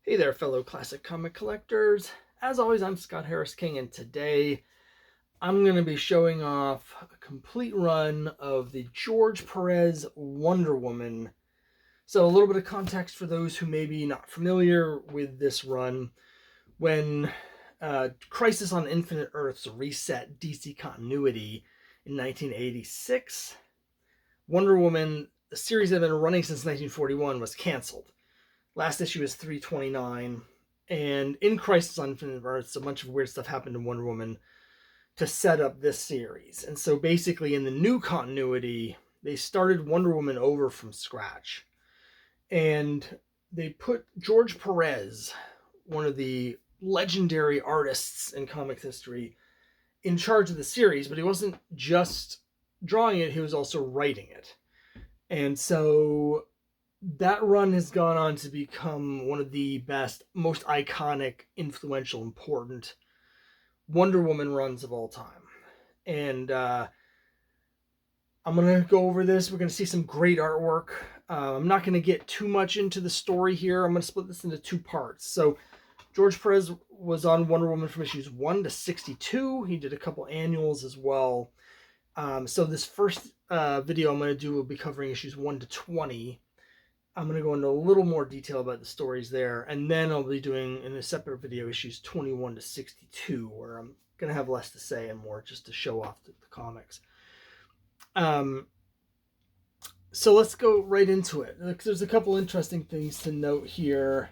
Hey there, fellow classic comic collectors. As always, I'm Scott Harris King, and today I'm going to be showing off a complete run of the George Perez Wonder Woman. So, a little bit of context for those who may be not familiar with this run. When Crisis on Infinite Earths reset DC continuity in 1986, Wonder Woman, a series that had been running since 1941, was canceled. Last issue is 329, and in Crisis on Infinite Earths, a bunch of weird stuff happened to Wonder Woman to set up this series. And so basically, in the new continuity, they started Wonder Woman over from scratch. And they put George Perez, one of the legendary artists in comics history, in charge of the series, but he wasn't just drawing it, he was also writing it. And so that run has gone on to become one of the best, most iconic, influential, important Wonder Woman runs of all time. And I'm going to go over this. We're going to see some great artwork. I'm not going to get too much into the story here. I'm going to split this into two parts. So George Perez was on Wonder Woman from issues 1 to 62. He did a couple annuals as well. So this first video I'm going to do will be covering issues 1 to 20. I'm going to go into a little more detail about the stories there, and then I'll be doing in a separate video issues 21 to 62, where I'm going to have less to say and more just to show off the comics. So let's go right into it. There's a couple interesting things to note here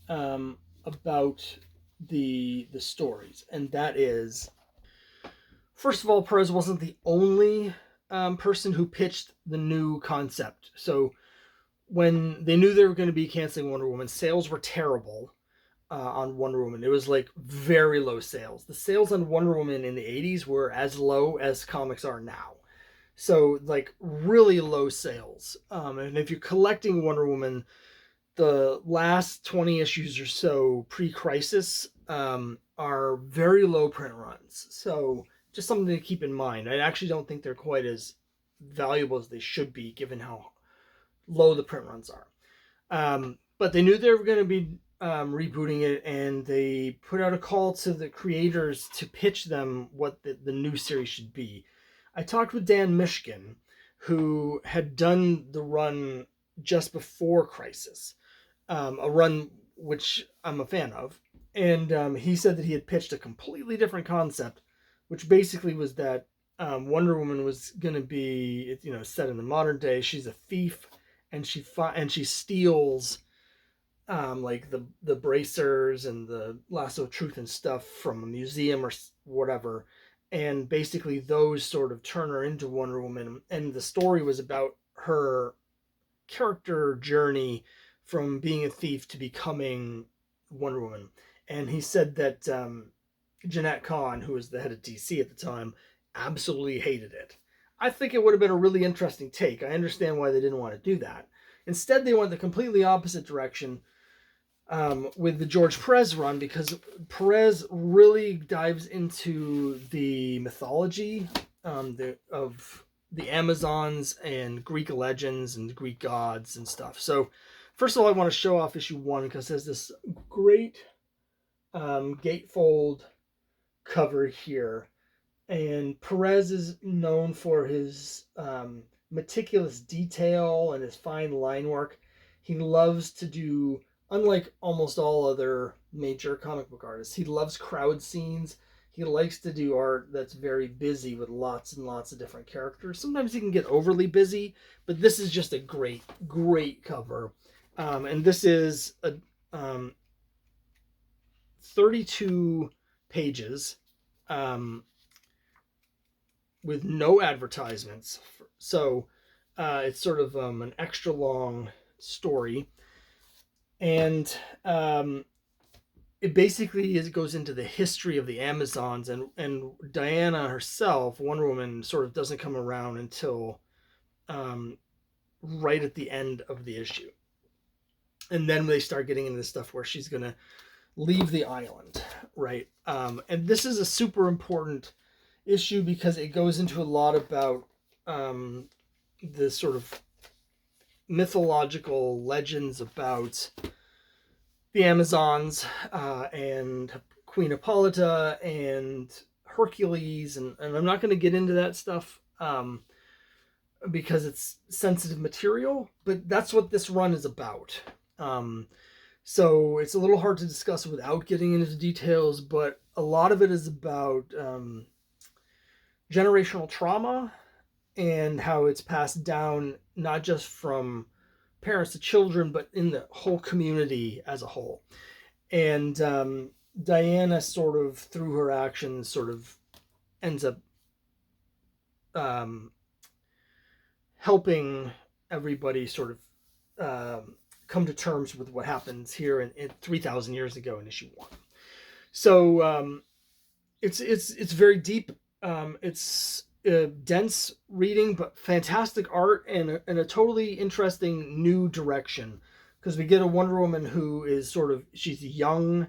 about the stories, and that is, first of all, Perez wasn't the only person who pitched the new concept. So when they knew they were going to be canceling Wonder Woman, sales were terrible on Wonder Woman. It was like very low sales. The sales on Wonder Woman in the 80s were as low as comics are now. So like really low sales. And if you're collecting Wonder Woman, the last 20 issues or so pre-Crisis are very low print runs. So just something to keep in mind. I actually don't think they're quite as valuable as they should be given how low the print runs are. But they knew they were going to be rebooting it, and they put out a call to the creators to pitch them what the new series should be. I talked with Dan Mishkin, who had done the run just before Crisis, a run which I'm a fan of, and he said that he had pitched a completely different concept, which basically was that Wonder Woman was going to be, set in the modern day. She's a thief, and she steals like the bracers and the lasso of truth and stuff from a museum or whatever, and basically those sort of turn her into Wonder Woman. And the story was about her character journey from being a thief to becoming Wonder Woman. And he said that Jeanette Kahn, who was the head of DC at the time, absolutely hated it. I think it would have been a really interesting take. I understand why they didn't want to do that. Instead, they went the completely opposite direction with the George Perez run, because Perez really dives into the mythology of the Amazons and Greek legends and Greek gods and stuff. So, first of all, I want to show off issue 1 because it has this great gatefold cover here. And Perez is known for his meticulous detail and his fine line work. He loves to do, unlike almost all other major comic book artists, he loves crowd scenes. He likes to do art that's very busy with lots and lots of different characters. Sometimes he can get overly busy, but this is just a great, great cover. And this is a 32 pages. With no advertisements. So it's sort of an extra long story. And it basically goes into the history of the Amazons, and Diana herself, Wonder Woman, sort of doesn't come around until right at the end of the issue. And then they start getting into the stuff where she's going to leave the island, right? And this is a super important issue because it goes into a lot about the sort of mythological legends about the Amazons and Queen Hippolyta and Hercules, and I'm not going to get into that stuff because it's sensitive material, but that's what this run is about. Um, so it's a little hard to discuss without getting into the details, but a lot of it is about generational trauma and how it's passed down not just from parents to children, but in the whole community as a whole. And Diana, sort of through her actions, sort of ends up um, helping everybody sort of come to terms with what happens here in 3,000 years ago in issue 1. So it's very deep. It's dense reading, but fantastic art and a totally interesting new direction, because we get a Wonder Woman who is sort of, she's young,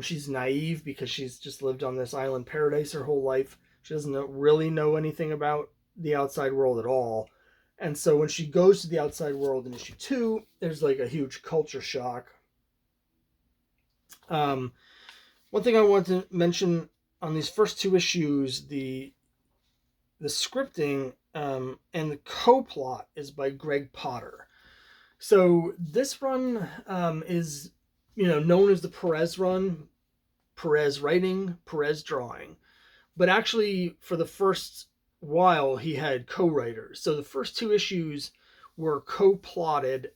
she's naive because she's just lived on this island paradise her whole life. She doesn't really know anything about the outside world at all. And so when she goes to the outside world in issue 2, there's like a huge culture shock. One thing I want to mention on these first 2 issues, the scripting and the co-plot is by Greg Potter. So this run is, known as the Perez run. Perez writing, Perez drawing. But actually, for the first while, he had co-writers. So the first 2 issues were co-plotted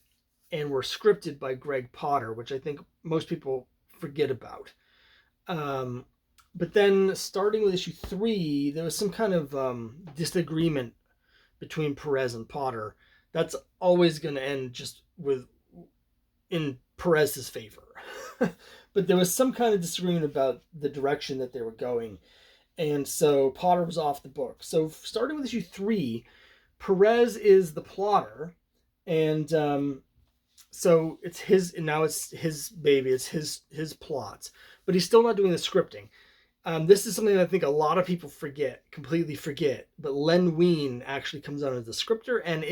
and were scripted by Greg Potter, which I think most people forget about. But then starting with issue 3, there was some kind of disagreement between Perez and Potter. That's always going to end just in Perez's favor. But there was some kind of disagreement about the direction that they were going. And so Potter was off the book. So starting with issue 3, Perez is the plotter. And so it's his baby. It's his plots. But he's still not doing the scripting. This is something that I think a lot of people completely forget. But Len Wein actually comes on as the scripter and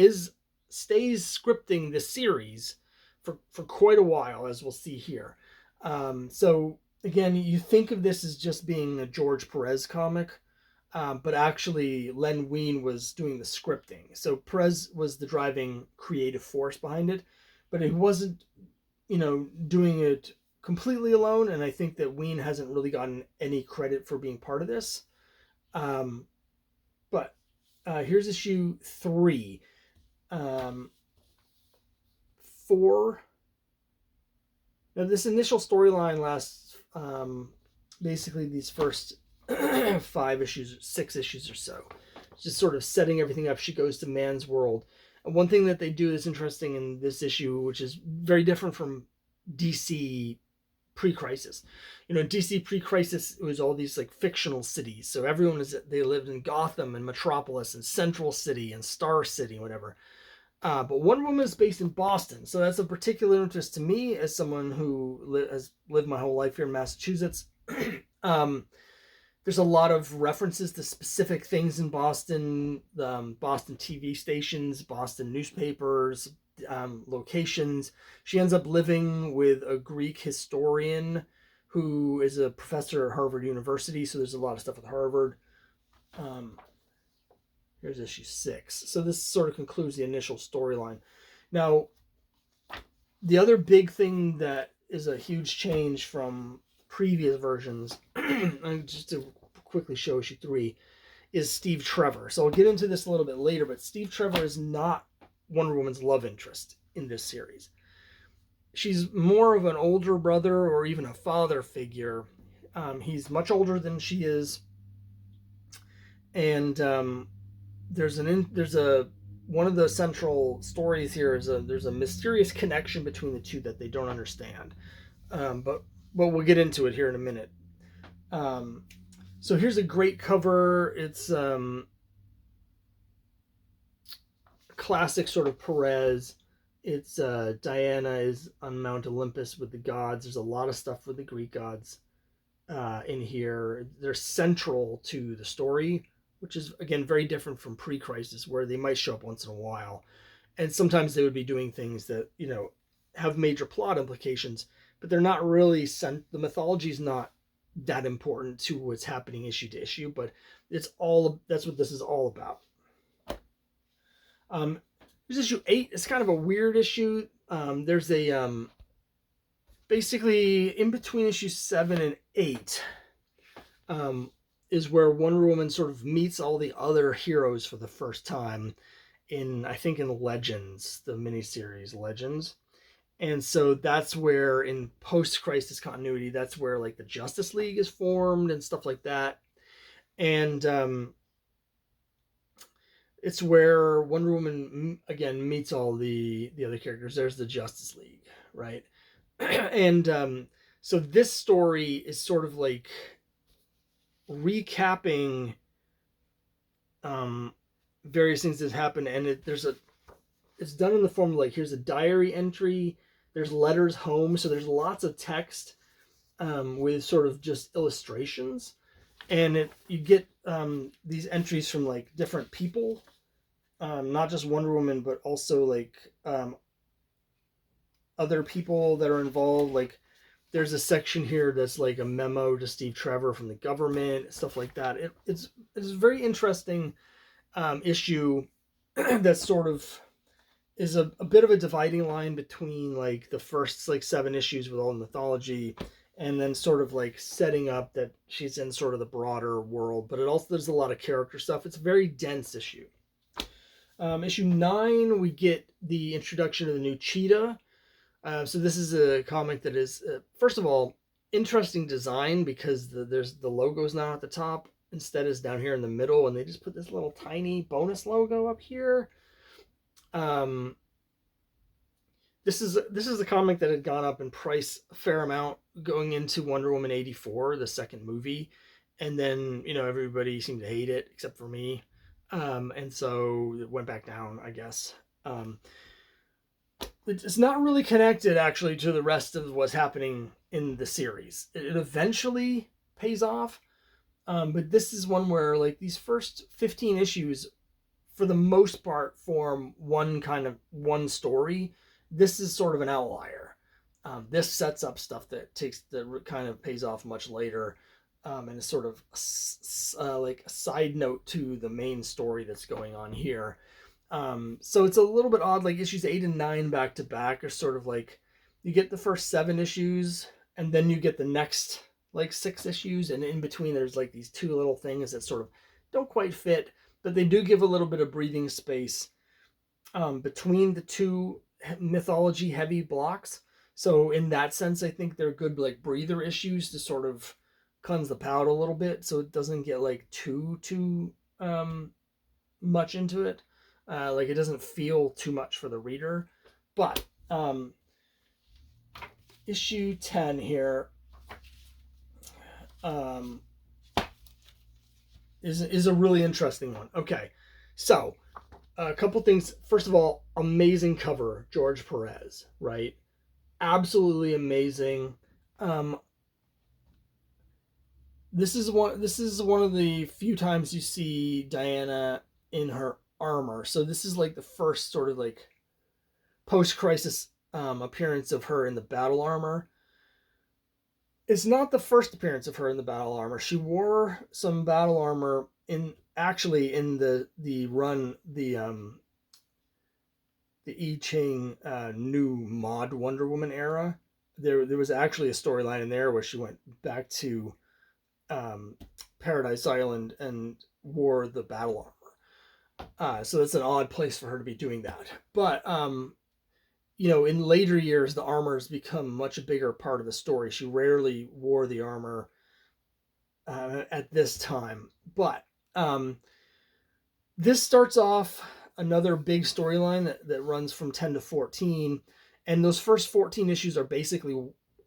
stays scripting the series for quite a while, as we'll see here. So again, you think of this as just being a George Perez comic, but actually Len Wein was doing the scripting. So Perez was the driving creative force behind it, but he wasn't, doing it completely alone. And I think that Wein hasn't really gotten any credit for being part of this. But here's issue 3. 4. Now, this initial storyline lasts basically these first 6 issues or so. It's just sort of setting everything up. She goes to Man's World. And one thing that they do that's interesting in this issue, which is very different from DC pre-crisis. DC pre-crisis, it was all these like fictional cities. So they lived in Gotham and Metropolis and Central City and Star City, whatever. But Wonder Woman is based in Boston, so that's of particular interest to me as someone who has lived my whole life here in Massachusetts. There's a lot of references to specific things in Boston, Boston TV stations, Boston newspapers, locations. She ends up living with a Greek historian who is a professor at Harvard University, so there's a lot of stuff with Harvard. Here's issue 6. So this sort of concludes the initial storyline. Now, the other big thing that is a huge change from previous versions, just to quickly show issue 3, is Steve Trevor. So I'll get into this a little bit later, but Steve Trevor is not Wonder Woman's love interest in this series. She's more of an older brother or even a father figure. He's much older than she is. And one of the central stories here is there's a mysterious connection between the two that they don't understand. But we'll get into it here in a minute. So here's a great cover. It's classic sort of Perez. It's Diana is on Mount Olympus with the gods. There's a lot of stuff with the Greek gods in here. They're central to the story, which is, again, very different from pre-crisis, where they might show up once in a while. And sometimes they would be doing things that, have major plot implications, but they're not really the mythology is not that important to what's happening issue to issue, but that's what this is all about. There's issue 8. It's kind of a weird issue. There's a basically in between issue 7 and 8 is where Wonder Woman sort of meets all the other heroes for the first time in Legends, the miniseries Legends. And so that's where in post-Crisis continuity, that's where like the Justice League is formed and stuff like that. And it's where Wonder Woman again meets all the other characters. There's the Justice League, right? And so this story is sort of like recapping various things that happened, and it's done in the form of like, here's a diary entry, there's letters home, so there's lots of text with sort of just illustrations, and you get these entries from like different people, not just Wonder Woman, but also like other people that are involved. Like there's a section here that's like a memo to Steve Trevor from the government, stuff like that. It's a very interesting issue that sort of is a bit of a dividing line between like the first like 7 issues with all the mythology, and then sort of like setting up that she's in sort of the broader world, but it also, there's a lot of character stuff. It's a very dense issue. Issue 9, we get the introduction of the new Cheetah. So this is a comic that is, first of all, interesting design, because the logo's not at the top. Instead is down here in the middle, and they just put this little tiny bonus logo up here. This is a comic that had gone up in price a fair amount going into Wonder Woman 84, the second movie, and then everybody seemed to hate it except for me, and so it went back down, I guess. It's not really connected actually to the rest of what's happening in the series. It eventually pays off, but this is one where like these first 15 issues for the most part form one story. This is sort of an outlier. This sets up stuff that kind of pays off much later, and is sort of like a side note to the main story that's going on here. So it's a little bit odd, like issues 8 and 9 back to back are sort of like, you get the first 7 issues and then you get the next like 6 issues, and in between there's like these 2 little things that sort of don't quite fit, but they do give a little bit of breathing space between the 2 mythology heavy blocks. So in that sense, I think they're good like breather issues to sort of cleanse the palate a little bit, so it doesn't get like too much into it. Like it doesn't feel too much for the reader. But issue 10 here is a really interesting one. Okay, so a couple things. First of all, amazing cover, George Perez, right? Absolutely amazing. This is one of the few times you see Diana in her armor. So this is like the first sort of like post-crisis appearance of her in the battle armor. It's not the first appearance of her in the battle armor. She wore some battle armor in the run, the I Ching new mod Wonder Woman era. There was actually a storyline in there where she went back to Paradise Island and wore the battle armor. So it's an odd place for her to be doing that. But in later years, the armor has become much a bigger part of the story. She rarely wore the armor at this time. But this starts off another big storyline that runs from 10 to 14. And those first 14 issues are basically,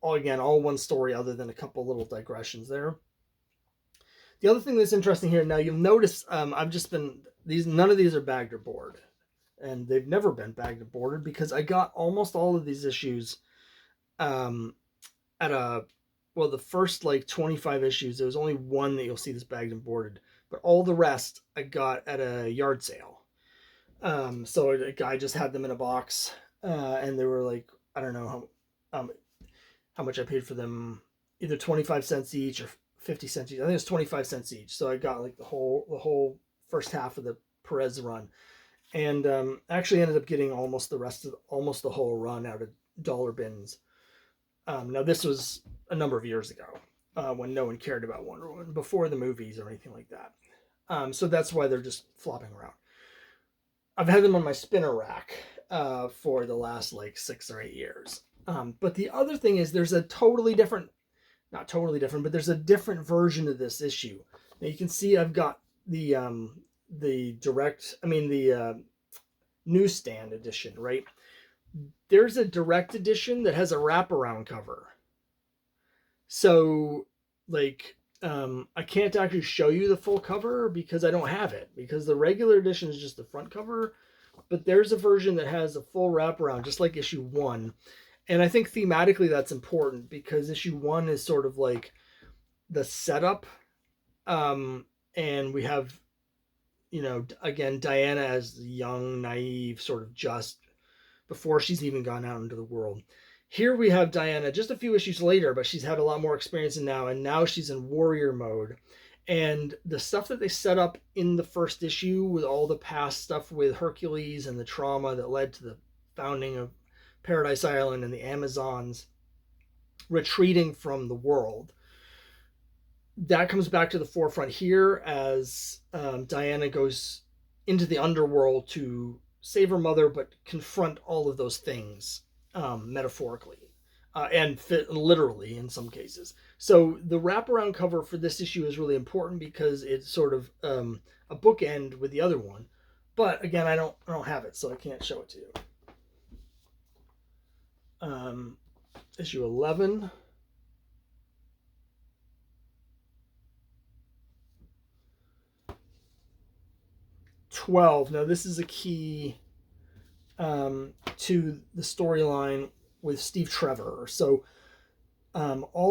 all one story other than a couple little digressions there. The other thing that's interesting here, now you'll notice none of these are bagged or boarded. And they've never been bagged or boarded because I got almost all of these issues the first like 25 issues, there was only one that you'll see this bagged and boarded. But all the rest I got at a yard sale. So a guy just had them in a box, and they were like I don't know how much I paid for them, either 25 cents each or 50 cents each. I think it's 25 cents each. So I got like the whole first half of the Perez run, and actually ended up getting almost the whole run out of dollar bins. Now this was a number of years ago, when no one cared about Wonder Woman, before the movies or anything like that. So that's why they're just flopping around. I've had them on my spinner rack for the last like 6 or 8 years. But the other thing is, there's a totally different, not totally different, but there's a different version of this issue. Now you can see I've got the newsstand edition, right? There's a direct edition that has a wraparound cover. So, like, I can't actually show you the full cover because I don't have it, because the regular edition is just the front cover, but there's a version that has a full wraparound, just like issue 1. And I think thematically that's important, because issue 1 is sort of like the setup. And we have, again, Diana as the young, naive, sort of just before she's even gone out into the world. Here we have Diana just a few issues later, but she's had a lot more experience now, and now she's in warrior mode. And the stuff that they set up in the first issue, with all the past stuff with Hercules and the trauma that led to the founding of Paradise Island and the Amazons retreating from the world, that comes back to the forefront here as Diana goes into the underworld to save her mother, but confront all of those things, metaphorically and literally in some cases. So the wraparound cover for this issue is really important, because it's sort of a bookend with the other one. But again, I don't have it, so I can't show it to you. Issue 11. Now this is a key to the storyline with Steve Trevor. So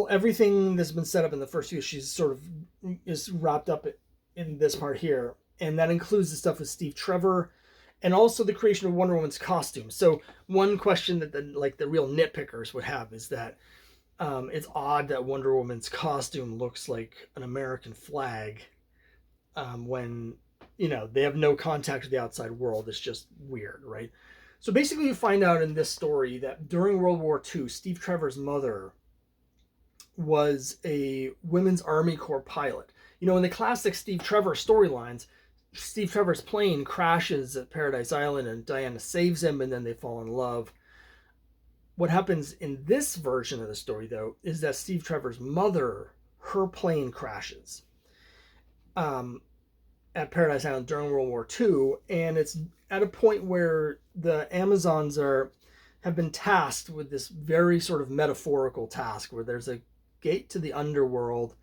everything that's been set up in the first few issues sort of is wrapped up in this part here, and that includes the stuff with Steve Trevor, and also the creation of Wonder Woman's costume. So one question that the real nitpickers would have is that it's odd that Wonder Woman's costume looks like an American flag, when they have no contact with the outside world. It's just weird, right? So basically you find out in this story that during World War II, Steve Trevor's mother was a Women's Army Corps pilot. In the classic Steve Trevor storylines, Steve Trevor's plane crashes at Paradise Island and Diana saves him, and then they fall in love. What happens in this version of the story, though, is that Steve Trevor's mother, her plane crashes at Paradise Island during World War II, and it's at a point where the Amazons have been tasked with this very sort of metaphorical task, where there's a gate to the underworld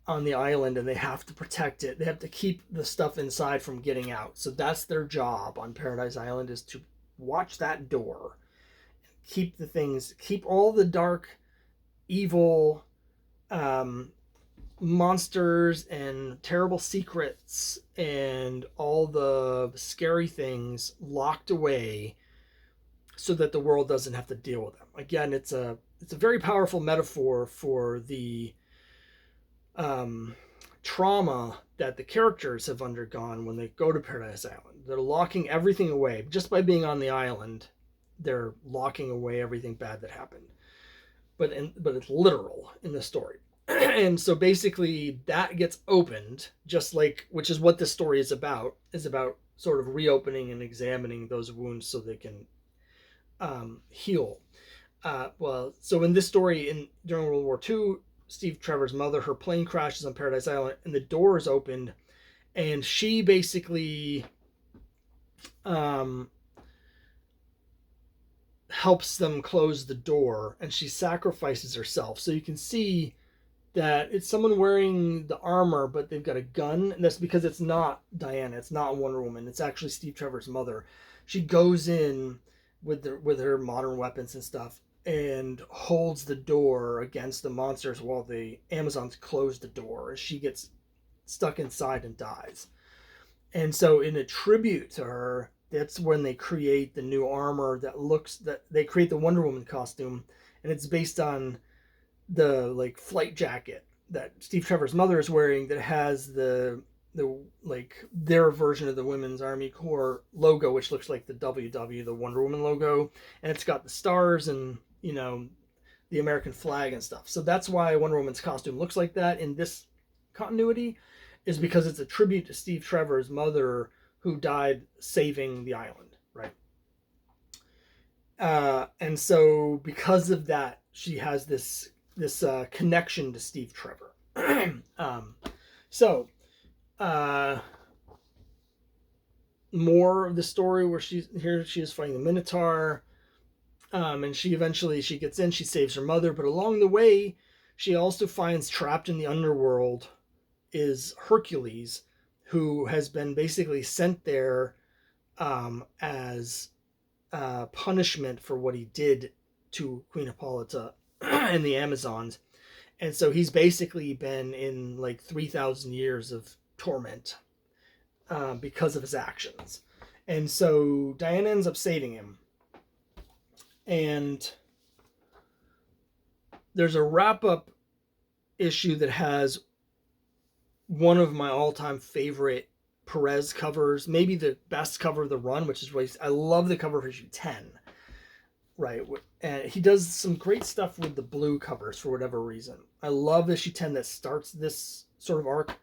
on the island, and they have to protect it. They have to keep the stuff inside from getting out. So that's their job on Paradise Island, is to watch that door, keep all the dark, evil, monsters and terrible secrets and all the scary things locked away, so that the world doesn't have to deal with them. Again, it's a very powerful metaphor for the trauma that the characters have undergone when they go to Paradise Island. They're locking everything away. Just by being on the island, they're locking away everything bad that happened. But it's literal in the story. And so basically that gets opened, which is what this story is about sort of reopening and examining those wounds so they can heal. So in this story, during World War II, Steve Trevor's mother, her plane crashes on Paradise Island, and the door is opened, and she basically helps them close the door, and she sacrifices herself. So you can see that it's someone wearing the armor, but they've got a gun, and that's because it's not Diana, it's not Wonder Woman, it's actually Steve Trevor's mother. She goes in with her modern weapons and stuff, and holds the door against the monsters while the Amazons close the door. She gets stuck inside and dies. And so in a tribute to her, That's when they create the new armor that they create the Wonder Woman costume, and it's based on the like flight jacket that Steve Trevor's mother is wearing that has the like their version of the Women's Army Corps logo, which looks like the WW, the Wonder Woman logo, and it's got the stars and the American flag and stuff. So that's why Wonder Woman's costume looks like that in this continuity, is because it's a tribute to Steve Trevor's mother who died saving the island, right? And so because of that, she has this connection to Steve Trevor. So more of the story where she is fighting the Minotaur, and she gets in, she saves her mother, but along the way, she also finds trapped in the underworld is Hercules, who has been basically sent there as punishment for what he did to Queen Hippolyta and the Amazons. And so he's basically been in like 3,000 years of torment because of his actions. And so Diana ends up saving him. And there's a wrap-up issue that has one of my all-time favorite Perez covers, maybe the best cover of the run, which is really, I love the cover of issue 10. Right, and he does some great stuff with the blue covers for whatever reason. I love issue 10 that starts this sort of arc,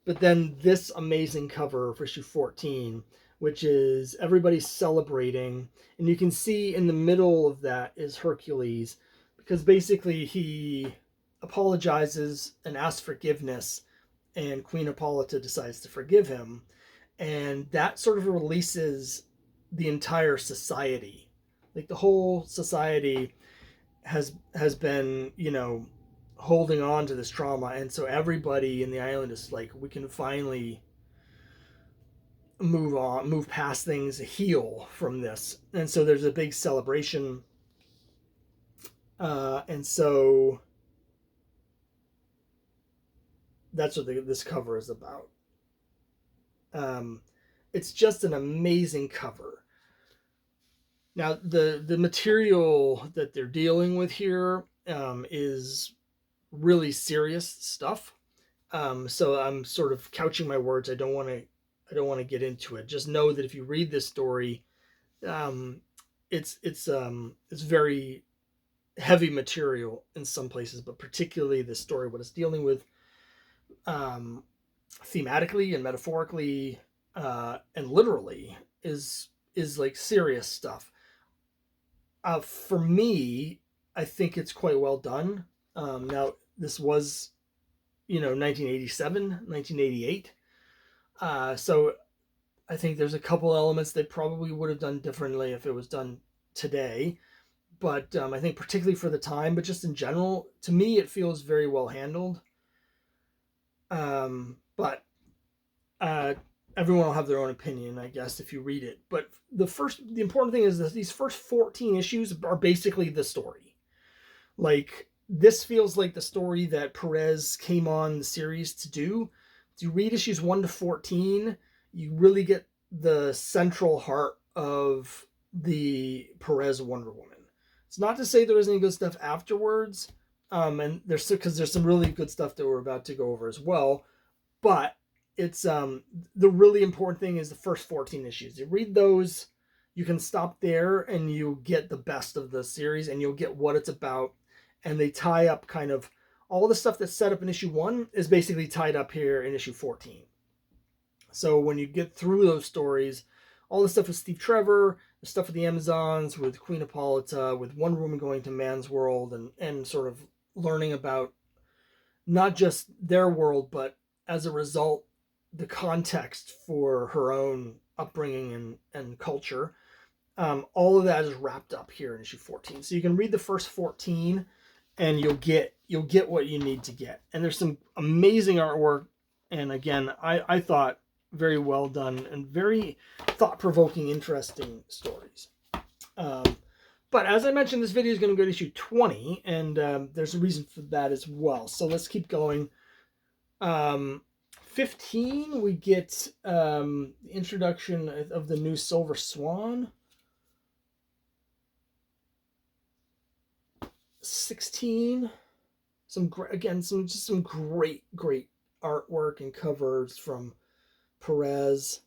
but then this amazing cover for issue 14, which is everybody's celebrating, and you can see in the middle of that is Hercules, because basically he apologizes and asks forgiveness, and Queen Hippolyta decides to forgive him, and that sort of releases the entire society. Like the whole society has been, holding on to this trauma, and so everybody in the island is like, we can finally move past things, heal from this. And so there's a big celebration, and so that's what this cover is about. It's just an amazing cover. Now, the material that they're dealing with here is really serious stuff. So I'm sort of couching my words. I don't want to get into it. Just know that if you read this story, it's very heavy material in some places, but particularly this story, what it's dealing with, thematically and metaphorically, and literally is like serious stuff. For me, I think it's quite well done. Now, this was, 1987, 1988. So I think there's a couple elements they probably would have done differently if it was done today. But I think particularly for the time, but just in general, to me, it feels very well handled. But everyone will have their own opinion, I guess, if you read it. But the important thing is that these first 14 issues are basically the story. Like, this feels like the story that Perez came on the series to do. If you read issues 1 to 14, you really get the central heart of the Perez Wonder Woman. It's not to say there isn't any good stuff afterwards, and because there's some really good stuff that we're about to go over as well, but it's the really important thing is the first 14 issues. You read those, you can stop there and you get the best of the series, and you'll get what it's about. And they tie up kind of all the stuff that's set up in issue 1 is basically tied up here in issue 14. So when you get through those stories, all the stuff with Steve Trevor, the stuff with the Amazons, with Queen Hippolyta, with Wonder Woman going to man's world, and sort of learning about not just their world, but as a result, the context for her own upbringing and culture. All of that is wrapped up here in issue 14. So you can read the first 14 and you'll get what you need to get. And there's some amazing artwork. And again, I thought very well done and very thought-provoking, interesting stories. But as I mentioned, this video is going to go to issue 20, and there's a reason for that as well. So let's keep going. 15, we get the introduction of the new Silver Swan. 16, some great artwork and covers from Perez.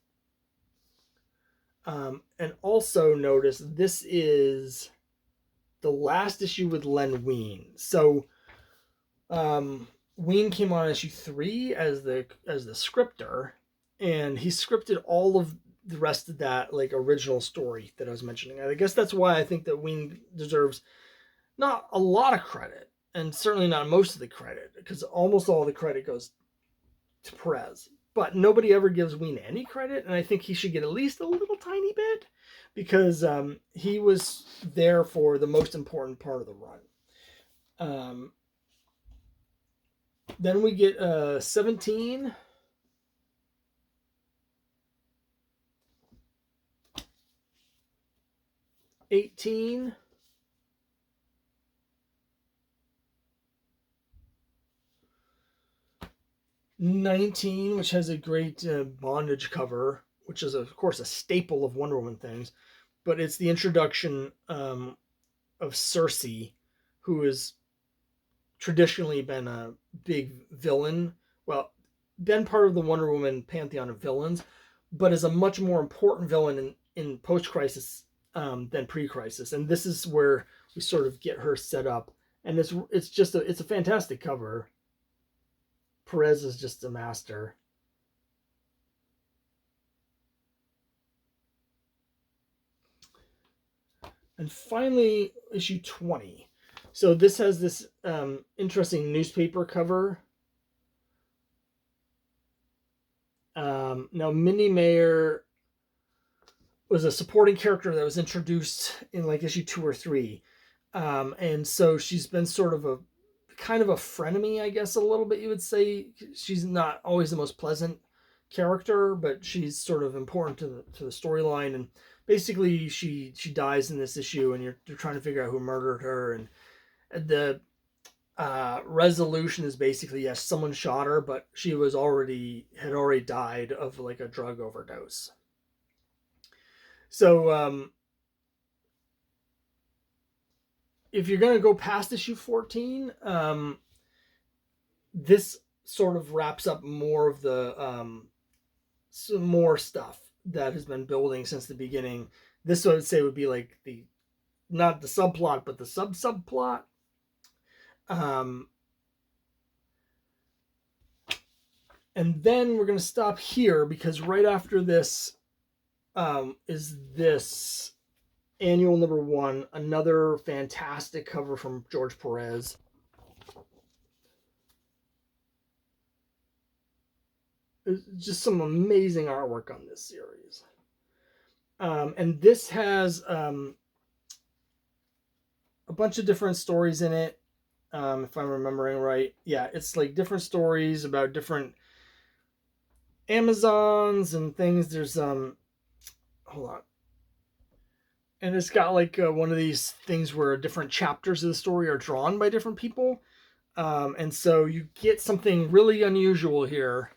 And also notice this is the last issue with Len Wein. So Wein came on issue 3 as the scripter, and he scripted all of the rest of that like original story that I was mentioning. I guess that's why I think that Wein deserves not a lot of credit, and certainly not most of the credit, because almost all the credit goes to Perez. But nobody ever gives Wein any credit, and I think he should get at least a little tiny bit, because he was there for the most important part of the run. Then we get 17. 18. 19, which has a great bondage cover, which is, of course, a staple of Wonder Woman things. But it's the introduction of Circe, who has traditionally been a big villain. Well, been part of the Wonder Woman pantheon of villains, but is a much more important villain in post-crisis than pre-crisis. And this is where we sort of get her set up. And it's a fantastic cover. Perez is just a master. And finally, issue 20. So this has this interesting newspaper cover. Now, Minnie Mayer was a supporting character that was introduced in like issue 2 or 3. And so she's been sort of a kind of a frenemy, I guess, a little bit, you would say. She's not always the most pleasant character, but she's sort of important to the storyline. And basically she dies in this issue, and you're trying to figure out who murdered her. And the resolution is basically, yes, someone shot her, but she had already died of like a drug overdose. So if you're going to go past issue 14, this sort of wraps up more of the some more stuff that has been building since the beginning. This, I would say, would be like not the subplot, but the subplot. And then we're going to stop here, because right after this is this annual number 1, another fantastic cover from George Perez. It's just some amazing artwork on this series. And this has a bunch of different stories in it, if I'm remembering right. Yeah, it's like different stories about different Amazons and things. There's hold on. And it's got like one of these things where different chapters of the story are drawn by different people. And so you get something really unusual here.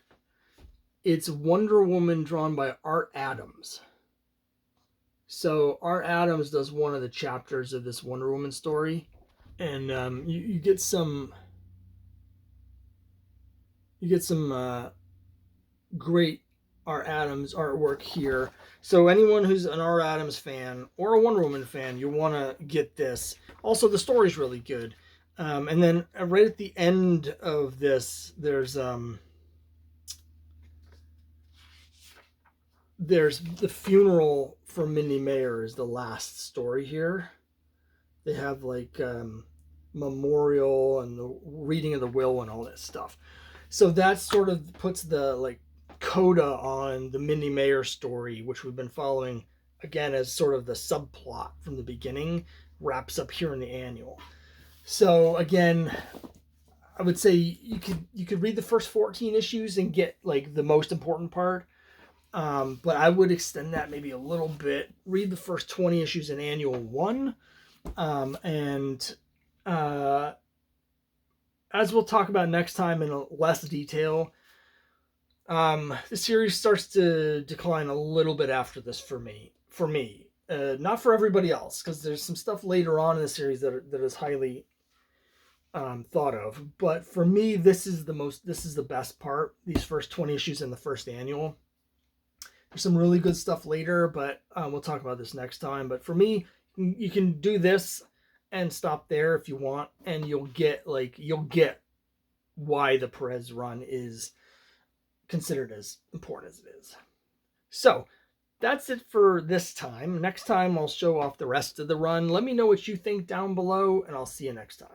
It's Wonder Woman drawn by Art Adams. So Art Adams does one of the chapters of this Wonder Woman story. And you get some great Art Adams artwork here. So anyone who's an Art Adams fan or a Wonder Woman fan, you want to get this. Also, the story's really good. And then right at the end of this, there's the funeral for Minnie Mayer is the last story here. They have like memorial and the reading of the will and all that stuff. So that sort of puts the like coda on the Minnie Mayer story, which we've been following again as sort of the subplot from the beginning, wraps up here in the annual. So again, I would say you could read the first 14 issues and get like the most important part. But I would extend that maybe a little bit. Read the first 20 issues in annual 1. And as we'll talk about next time in less detail, The series starts to decline a little bit after this for me. Not for everybody else, because there's some stuff later on in the series that is highly thought of. But for me, this is the best part. These first 20 issues in the first annual. There's some really good stuff later, but we'll talk about this next time. But for me, you can do this and stop there if you want, and you'll get why the Perez run is considered as important as it is. So that's it for this time. Next time I'll show off the rest of the run. Let me know what you think down below, and I'll see you next time.